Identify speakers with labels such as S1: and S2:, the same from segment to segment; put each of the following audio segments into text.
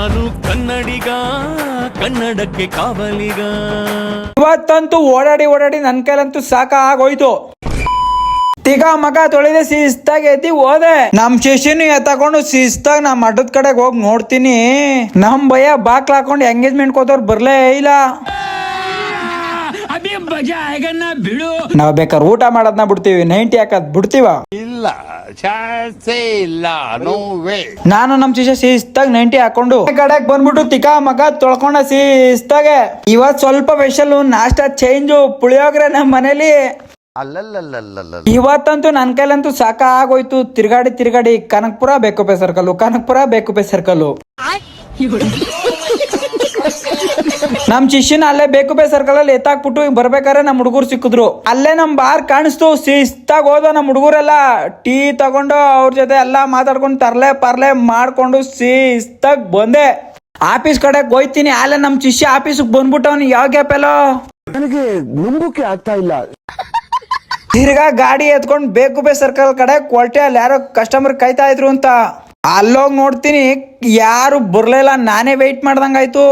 S1: ನಾನು ಕನ್ನಡಿಗ, ಕನ್ನಡಕ್ಕೆ ಕಾವಲಿಗ.
S2: ಇವತ್ತಂತೂ ಓಡಾಡಿ ಓಡಾಡಿ ನನ್ ಕೈಲಂತೂ ಸಾಕ ಆಗೋಯ್ತು. ತಿಗ ಮಗ ತೊಳೆದೆ ಶಿಸ್ತಾಗಿ ಎದ್ದಿ ಹೋದೆ. ನಮ್ ಶಿಷ್ಯನು ಎತ್ತಕೊಂಡು ಶಿಸ್ತಾಗ ನಾ ಮಠದ ಕಡೆಗೆ ಹೋಗಿ ನೋಡ್ತೀನಿ. ನಮ್ ಭಯ ಬಾಕ್ಲ ಹಾಕೊಂಡು ಎಂಗೇಜ್ಮೆಂಟ್ ಕೋದವ್ರು ಬರ್ಲೇ ಇಲ್ಲ. ಬಿಡು, ನಾವ್ ಬೇಕಾದ್ರೆ ಊಟ ಮಾಡೋದ್ನ ಬಿಡ್ತೀವಿ, 90 ಹಾಕದ್ ಬಿಡ್ತೀವ? ಇಲ್ಲ, ಚಾನ್ಸೇ ಇಲ್ಲ, ನೋ ವೇ. ನಾನು ನಮ್ ಶಿಷ್ಯ ಶಿಸ್ತಾಗ 90 ಹಾಕೊಂಡು ಕಡೆಗ್ ಬಂದ್ಬಿಟ್ಟು ತಿಕಾ ಮಗ ತೊಳ್ಕೊಂಡ ಶಿಸ್ತಾಗೆ. ಇವತ್ ಸ್ವಲ್ಪ ಸ್ಪೆಷಲ್ ನಾಷ್ಟ ಚೇಂಜು, ಪುಳಿಯೋಗ್ರೆ ನಮ್ ಮನೇಲಿ. ಇವತ್ತಂತೂ ನನ್ ಕೈಲಂತೂ ಸಾಕ ಆಗೋಯ್ತು. ತಿರ್ಗಾಡಿ ತಿರ್ಗಾಡಿ ಕನಕಪುರ ಬೇಕುಪೆ ಸರ್ಕಲ್, ಕನಕಪುರ ಬೇಕುಪೆ ಸರ್ಕಲ್. ನಮ್ ಶಿಷ್ಯನ ಅಲ್ಲೇ ಬೇಕುಪೆ ಸರ್ಕಲ್ ಅಲ್ಲಿ ಎತ್ತಾಕ್ಬಿಟ್ಟು ಬರ್ಬೇಕಾದ್ರೆ ನಮ್ ಹುಡುಗರು ಸಿಕ್ಕಿದ್ರು. ಅಲ್ಲೇ ನಮ್ ಬಾರ್ ಕಾಣಿಸ್ತು. ಶಿಸ್ತಾಗ ಹೋದ ನಮ್ ಹುಡುಗರೆಲ್ಲ ಟೀ ತಗೊಂಡು ಅವ್ರ ಜೊತೆ ಎಲ್ಲಾ ಮಾತಾಡ್ಕೊಂಡು ತರ್ಲೆ ಪರ್ಲೆ ಮಾಡ್ಕೊಂಡು ಶಿಸ್ತಾಗ ಬಂದೆ. ಆಫೀಸ್ ಕಡೆಗೆ ಹೋಯ್ತೀನಿ. ಅಲ್ಲೇ ನಮ್ ಶಿಷ್ಯ ಆಫೀಸ್ಗೆ ಬಂದ್ಬಿಟ್ಟವನು. ಯಾವ ಗ್ಯಾಪ್ ಎಲ್ಲೋ ನನಗೆ ನಂಬುಕೆ ಆಗ್ತಾ ಇಲ್ಲ. ತಿರ್ಗಾ ಗಾಡಿ ಎತ್ಕೊಂಡು ಬೇಕುಪೆ ಸರ್ಕಲ್ ಕಡೆ ಕೊಟ್ಟೆ. ಅಲ್ಲಿ ಯಾರೋ ಕಸ್ಟಮರ್ ಕಾಯ್ತಾ ಇದ್ರು ಅಂತ ಅಲ್ಲೋಗಿ ನೋಡ್ತೀನಿ, ಯಾರು ಬರ್ಲಿಲ್ಲ. ನಾನೇ ವೆಯ್ಟ್ ಮಾಡ್ದಂಗಾಯ್ತು.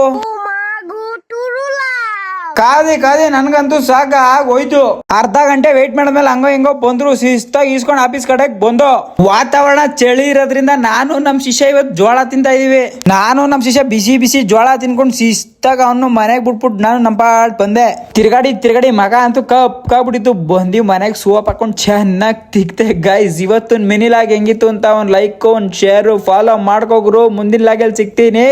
S2: ಕಾದಿ ನನ್ಗಂತೂ ಸಾಕ ಆಗೋಯ್ತು. ಅರ್ಧ ಗಂಟೆ ವೆಯ್ಟ್ ಮಾಡಿದ್ಮೇಲೆ ಹಂಗೋ ಹಿಂಗೋ ಬಂದ್ರು. ಶಿಸ್ತಾಗಿ ಈಸ್ಕೊಂಡು ಆಫೀಸ್ ಕಡೆಗೆ ಬಂದು. ವಾತಾವರಣ ಚಳಿ ಇರೋದ್ರಿಂದ ನಾನು ನಮ್ ಶಿಷ್ಯ ಇವತ್ತು ಜೋಳ ತಿಂತಾ ಇದೀವಿ. ನಾನು ನಮ್ ಶಿಷ್ಯ ಬಿಸಿ ಬಿಸಿ ಜೋಳ ತಿನ್ಕೊಂಡು ಶಿಸ್ತಾಗ ಅವನು ಮನೆಗೆ ಬಿಟ್ಬಿಟ್ಟು ನಾನು ನಂಪಾಡ್ ಬಂದೆ. ತಿರ್ಗಾಡಿ ಮಗ ಅಂತೂ ಕಬ್ಬಿಟ್ಟಿತ್ತು. ಬಂದಿ ಮನೆಗೆ ಸೂಪ್ ಹಾಕೊಂಡು ಚೆನ್ನಾಗಿ ತಿಕ್ತೆ. ಗೈಸ್ ಇವತ್ತು ಮಿನಿ ಲಾಗ್ ಹೆಂಗಿತ್ತು ಅಂತ ಒಂದ್ ಲೈಕ್, ಒಂದ್ ಶೇರ್, ಫಾಲೋ ಮಾಡ್ಕೋಗ್ರು. ಮುಂದಿನ ಲಾಗಲ್ಲಿ ಸಿಗ್ತೀನಿ.